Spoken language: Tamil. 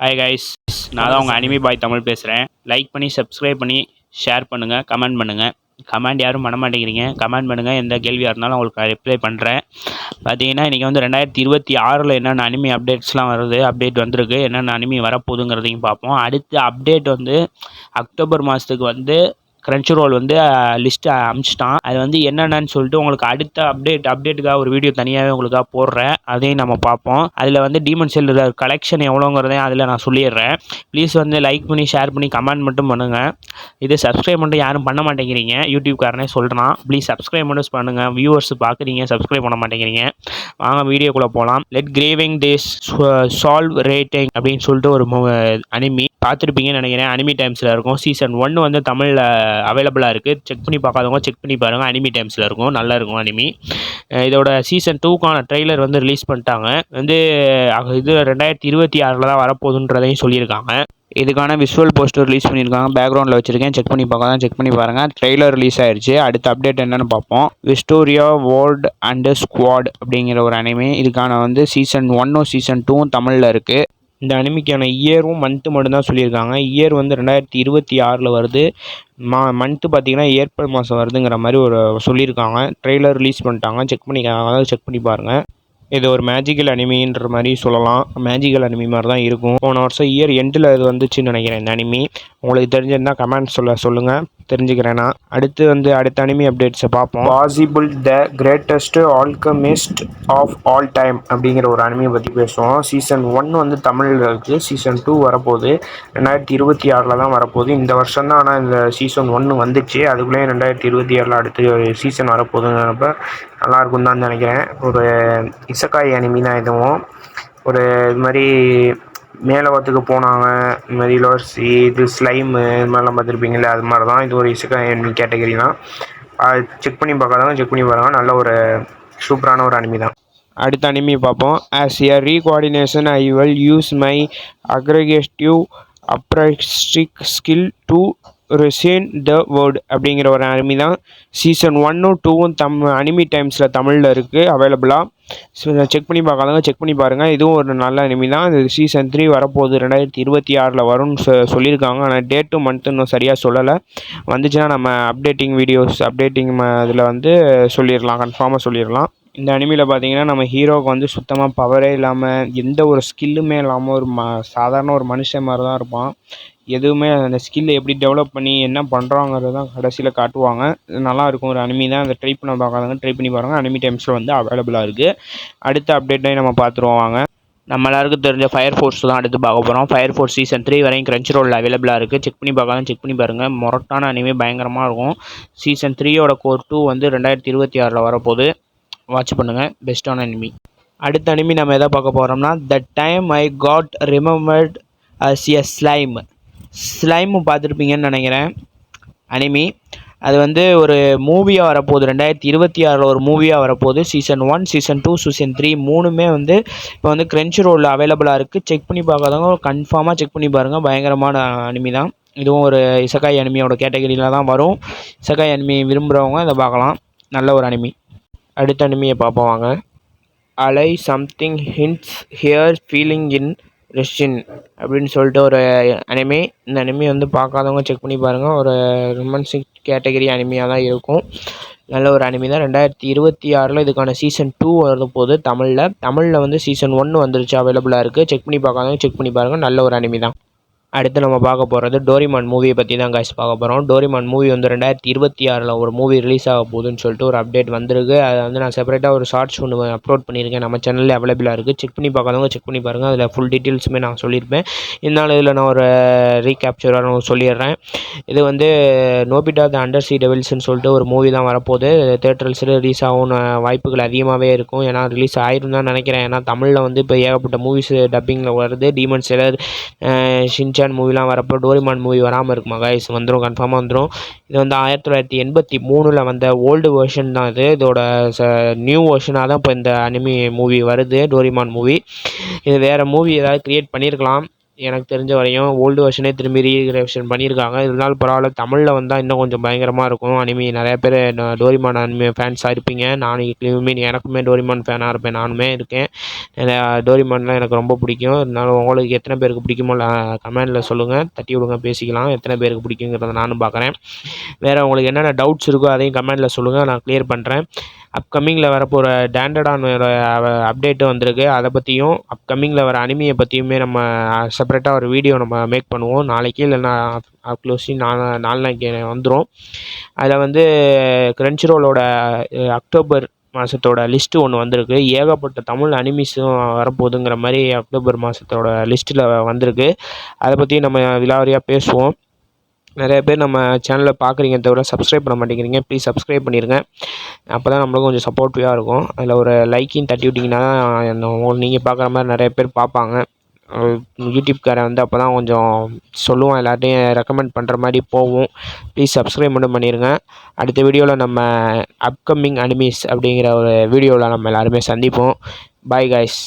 ஹாய் கைஸ், நான் தான் உங்கள் அனிமி பாய் தமிழ் பேசுகிறேன். லைக் பண்ணி சப்ஸ்கிரைப் பண்ணி ஷேர் பண்ணுங்கள், கமெண்ட் பண்ணுங்கள். கமெண்ட் யாரும் பண்ண மாட்டேங்கிறீங்க. கமெண்ட் பண்ணுங்கள், எந்த கேள்வியாக இருந்தாலும் உங்களுக்கு ரிப்ளை பண்ணுறேன். பார்த்தீங்கன்னா இன்றைக்கி வந்து 2026 என்னென்ன அனிமி அப்டேட்ஸ்லாம் வருது, அப்டேட் வந்திருக்கு, என்னென்ன அனிமி வரப்போகுதுங்கிறதையும் பார்ப்போம். அடுத்த அப்டேட் வந்து அக்டோபர் மாதத்துக்கு வந்து கிரன்ச்ரோல் வந்து லிஸ்ட்டு அனுப்பிச்சிட்டான். அது வந்து என்னென்னு சொல்லிட்டு உங்களுக்கு அடுத்த அப்டேட்டுக்காக ஒரு வீடியோ தனியாகவே உங்களுக்காக போடுறேன். அதையும் நம்ம பார்ப்போம். அதில் வந்து டீமன் செல்லர் கலெக்ஷன் எவ்வளோங்கிறதையும் அதில் நான் சொல்லிடுறேன். ப்ளீஸ் வந்து லைக் பண்ணி ஷேர் பண்ணி கமெண்ட் மட்டும் பண்ணுங்கள். இது சப்ஸ்கிரைப் மட்டும் யாரும் பண்ண மாட்டேங்கிறீங்க. யூடியூப்காரனே சொல்கிறான், ப்ளீஸ் சப்ஸ்கிரைப் மட்டும் பண்ணுங்கள். வியூவர்ஸ் பார்க்குறீங்க, சப்ஸ்கிரைப் பண்ண மாட்டேங்கிறீங்க. வாங்க வீடியோக்குள்ளே போகலாம். Let craving days solve rating அப்படின்னு சொல்லிட்டு ஒரு அனிமி பார்த்துருப்பீங்கன்னு நினைக்கிறேன். அனிமி டைம்ஸில் இருக்கும். சீசன் 1 வந்து தமிழில் அவைலபிளாக இருக்குது. செக் பண்ணி பார்க்காதவங்க செக் பண்ணி பாருங்கள். அனிமி டைம்ஸில் இருக்கும், நல்லா இருக்கும் அனிமி. இதோட சீசன் 2க்கான ட்ரெய்லர் வந்து ரிலீஸ் பண்ணிட்டாங்க. வந்து இது 2026 தான் வரப்போகுதுன்றதையும் சொல்லியிருக்காங்க. இதுக்கான விஷுவல் போஸ்டர் ரிலீஸ் பண்ணியிருக்காங்க. பேக்ரவுண்டில் வச்சுருக்கேன், செக் பண்ணி பார்க்கலாம், செக் பண்ணி பாருங்கள். ட்ரெய்லர் ரிலீஸ் ஆயிடுச்சு. அடுத்த அப்டேட் என்னென்னு பார்ப்போம். விஸ்டோரியா வேர்ல்ட் அண்ட் ஸ்குவாட் அப்படிங்கிற ஒரு அனிமி. இதுக்கான வந்து சீசன் 1ம் சீசன் 2ம் தமிழில் இருக்குது. இந்த அனிமிக்கான இயரும் மந்த்து மட்டும்தான் சொல்லியிருக்காங்க. இயர் வந்து 2026 வருது. மந்த்து பார்த்திங்கன்னா ஏப்ரல் மாதம் வருதுங்கிற மாதிரி ஒரு சொல்லியிருக்காங்க. ட்ரெய்லர் ரிலீஸ் பண்ணிட்டாங்க, செக் பண்ணி பாருங்கள். இது ஒரு மேஜிக்கல் அனிமின்ற மாதிரி சொல்லலாம். மேஜிக்கல் அனிமி மாதிரி தான் இருக்கும். போன வருஷம் இயர் எண்டில் இது வந்துச்சுன்னு நினைக்கிறேன் இந்த அனிமி. உங்களுக்கு தெரிஞ்சிருந்தால் கமெண்ட் சொல்லுங்கள், தெரிஞ்சுக்கிறேன்னா. அடுத்த அனிமி அப்டேட்ஸை பார்ப்போம். Possible the greatest alchemist of all time அப்படிங்கிற ஒரு அனிமியை பற்றி பேசுவோம். சீசன் 1 வந்து தமிழில் இருக்குது. சீசன் 2 வரப்போகுது. 2026 தான் வரப்போகுது. இந்த வருஷம் தான். ஆனால் இந்த சீசன் 1 வந்துச்சு. அதுக்குள்ளேயே 2026 அடுத்து சீசன் வரப்போகுதுங்கிறப்ப நல்லாயிருக்கும் தான் நினைக்கிறேன். ஒரு இசக்காய் அனிமி தான் இதுவும். ஒரு இது மாதிரி மேலவத்துக்கு போனாங்க, இது மாதிரி லோர்சி, இது ஸ்லைமு, இது மாதிரிலாம் பார்த்துருப்பீங்களே, அது மாதிரி தான். இது ஒரு இசக்காய் அனிமி கேட்டகரி தான். செக் பண்ணி பார்க்காதவங்க செக் பண்ணி பாருங்கள். நல்ல ஒரு சூப்பரான ஒரு அனிமி தான். அடுத்த அனிமி பார்ப்போம். As a recoordination I will use my aggregative அப்ரைஸ்டிக் ஸ்கில் டு ரெசேன் த வேர்ட் அப்படிங்கிற ஒரு அனிமி தான். சீசன் 1ம் 2ம் அனிமி டைம்ஸில் தமிழில் இருக்குது அவைலபிளாக. செக் பண்ணி பார்க்காதவங்க செக் பண்ணி பாருங்கள். இதுவும் ஒரு நல்ல அனிமி தான். இது சீசன் 3 வரப்போகுது. 2026 வரும்னு சொல்லியிருக்காங்க. ஆனால் டேட்டும் மந்த்து இன்னும் சரியாக சொல்லலை. வந்துச்சுன்னா நம்ம அப்டேட்டிங் இதில் வந்து சொல்லிடலாம், கன்ஃபார்மாக சொல்லிடலாம். இந்த அனிமியில் பார்த்தீங்கன்னா நம்ம ஹீரோவுக்கு வந்து சுத்தமாக பவரே இல்லாமல், எந்த ஒரு ஸ்கில்லுமே இல்லாமல் ஒரு சாதாரண ஒரு மனுஷன் மாதிரி தான் இருப்பான். எதுவுமே அந்த ஸ்கில்லை எப்படி டெவலப் பண்ணி என்ன பண்ணுறாங்கிறது தான் கடைசியில் காட்டுவாங்க. நல்லாயிருக்கும் ஒரு அனிமி தான். அதை ட்ரை பண்ண பார்க்காதவங்க ட்ரை பண்ணி பாருங்கள். அனிமி டைம்ஸில் வந்து அவைலபிளாக இருக்குது. அடுத்த அப்டேட்டையும் நம்ம பார்த்துருவோம் வாங்க. நம்ம எல்லாருக்கும் தெரிஞ்ச ஃபயர் ஃபோர்ஸ் தான் அடுத்து பார்க்க போகிறோம். ஃபயர் ஃபோர்ஸ் சீசன் 3 வரையும் கிரன்ச்ரோலில் அவைலபிளாக இருக்குது. செக் பண்ணி பார்க்கலாம், செக் பண்ணி பாருங்கள். மொரட்டான அனிமே பயங்கரமாக இருக்கும். சீசன் 3யோட கோர் 2 வந்து 2026 வரப்போகுது. வாட்ச் பண்ணுங்கள், பெஸ்ட்டான அனிமி. அடுத்த அனிமி நம்ம எதை பார்க்க போகிறோம்னா, the time I got remembered as a slime. Slime பார்த்துருப்பீங்கன்னு நினைக்கிறேன் அனிமி. அது வந்து ஒரு மூவியாக வரப்போகுது. 2026 ஒரு மூவியாக வரப்போகுது. சீசன் 1, சீசன் 2, சீசன் 3 மூணுமே வந்து இப்போ வந்து கிரன்ச்ரோலில் அவைலபிளாக இருக்குது. செக் பண்ணி பார்க்காதவங்க கன்ஃபார்மாக செக் பண்ணி பாருங்கள். பயங்கரமான அனிமி தான். இதுவும் ஒரு இசக்காய் அனிமியோட கேட்டகரியில் தான் வரும். இசக்காய் அனிமி விரும்புகிறவங்க இதை பார்க்கலாம். நல்ல ஒரு அனிமி. அடுத்த அனிமியை பார்ப்போம் வாங்க. அலை something hints here feeling in ரெஷின் அப்படின்னு சொல்லிட்டு ஒரு அனிமி. இந்த அனிமி வந்து பார்க்காதவங்க செக் பண்ணி பாருங்கள். ஒரு ரொமான்சிக் கேட்டகரி அனிமியாக தான் இருக்கும். நல்ல ஒரு அனிமி தான். 2026 இதுக்கான சீசன் 2 வரப்போகுது தமிழில் வந்து சீசன் 1 வந்துருச்சு, அவைலபிளாக இருக்குது. செக் பண்ணி பார்க்காதவங்க செக் பண்ணி பாருங்கள். நல்ல ஒரு அனிமி தான். அடுத்து நம்ம பார்க்க போகிறது டோரிமான் மூவியை பற்றி தான் கைஸ் பார்க்க போகிறோம். டோரிமான் மூவி வந்து 2026 ஒரு மூவி ரிலீஸ் ஆக போகுதுன்னு சொல்லிட்டு ஒரு அப்டேட் வந்திருக்கு. அதை வந்து நான் செப்பரேட்டாக ஒரு ஷார்ட்ஸ் ஒன்று அப்லோட் பண்ணியிருக்கேன். நம்ம சேனலில் அவைலபிளாக இருக்குது. செக் பண்ணி பார்க்காதவங்க செக் பண்ணி பாருங்கள். அதில் ஃபுல் டீட்டெயில்ஸுமே நான் சொல்லியிருப்பேன். இருந்தாலும் இதில் நான் ஒரு ரீகேப்சராக சொல்லிடுறேன். இது வந்து நோபிட்டா த அண்டர் சி டெவில்ஸ்ன்னு சொல்லிட்டு ஒரு மூவி தான் வரப்போகுது. தேட்டர்ஸில் ரிலீஸ் ஆகும் வாய்ப்புகள் அதிகமாகவே இருக்கும். ஏன்னா ரிலீஸ் ஆயிரும் தான் நினைக்கிறேன். ஏன்னா தமிழில் வந்து இப்போ ஏகப்பட்ட மூவிஸ் டப்பிங்கில் வருது. டீமன் செலர், ஷின்சான் மூவிலாம் வரப்போ டோரிமான் மூவி வராமல் இருக்குமா கைஸ்? வந்துடும், கன்ஃபார்மாக வந்துடும். இது வந்து 1983 வந்த ஓல்டு வெர்ஷன் தான் இது. இதோட நியூ வெர்ஷனாக தான் இப்போ இந்த அனிமி மூவி வருது, டோரிமான் மூவி. இது வேறு மூவி ஏதாவது க்ரியேட் பண்ணியிருக்கலாம். எனக்கு தெரிஞ்ச வரையும். ஓல்டு வெர்ஷனே திரும்பி ரீக்ரியேஷன் பண்ணியிருக்காங்க. இருந்தாலும் பரவாயில்ல, தமிழில் வந்தால் இன்னும் கொஞ்சம் பயங்கரமாக இருக்கும். அனிமி நிறைய பேர் டோரிமான் அனிமி ஃபேன்ஸாக இருப்பீங்க. எனக்குமே டோரிமான் ஃபேனாக இருப்பேன், நானுமே இருக்கேன். டோரிமான்லாம் எனக்கு ரொம்ப பிடிக்கும். இருந்தாலும் உங்களுக்கு எத்தனை பேருக்கு பிடிக்குமோ கமெண்டில் சொல்லுங்கள், தட்டி விடுங்க, பேசிக்கலாம். எத்தனை பேருக்கு பிடிக்குங்கிறத நானும் பார்க்குறேன். வேறு உங்களுக்கு என்னென்ன டவுட்ஸ் இருக்கோ அதையும் கமெண்டில் சொல்லுங்கள், நான் க்ளியர் பண்ணுறேன். அப்கமிங்கில் வரப்போகிற டேண்டடானோட அப்டேட்டு வந்திருக்கு, அதை பற்றியும் அப்கமிங்கில் வர அனிமியை பற்றியுமே நம்ம செப்பரேட்டாக ஒரு வீடியோ நம்ம மேக் பண்ணுவோம். நாளைக்கு இல்லைன்னா க்ளோஸி நாளைக்கு வந்துடும். அதில் வந்து கிரன்ச்ரோலோட அக்டோபர் மாதத்தோட லிஸ்ட்டு ஒன்று வந்திருக்கு. ஏகப்பட்ட தமிழ் அனிமிஸும் வரப்போகுதுங்கிற மாதிரி அக்டோபர் மாதத்தோட லிஸ்ட்டில் வந்திருக்கு. அதை பற்றி நம்ம விலாவரியாக பேசுவோம். நிறைய பேர் நம்ம சேனலில் பார்க்குறீங்க, தவிர சப்ஸ்கிரைப் பண்ண மாட்டேங்கிறீங்க. ப்ளீஸ் சப்ஸ்கிரைப் பண்ணிடுங்க, அப்போ தான் நம்மளுக்கும் கொஞ்சம் சப்போர்ட்டிவாக இருக்கும். அதில் ஒரு லைக்கையும் தட்டி விட்டிங்கன்னா நீங்கள் பார்க்குற மாதிரி நிறைய பேர் பார்ப்பாங்க. யூடியூப்காரன் வந்து அப்போ தான் கொஞ்சம் சொல்லுவான், எல்லாத்தையும் ரெக்கமெண்ட் பண்ணுற மாதிரி போகும். ப்ளீஸ் சப்ஸ்கிரைப் மட்டும் பண்ணிடுங்க. அடுத்த வீடியோவில் நம்ம அப்கமிங் அனிமீஸ் அப்படிங்கிற ஒரு வீடியோவில் நம்ம எல்லாருமே சந்திப்போம். Bye guys.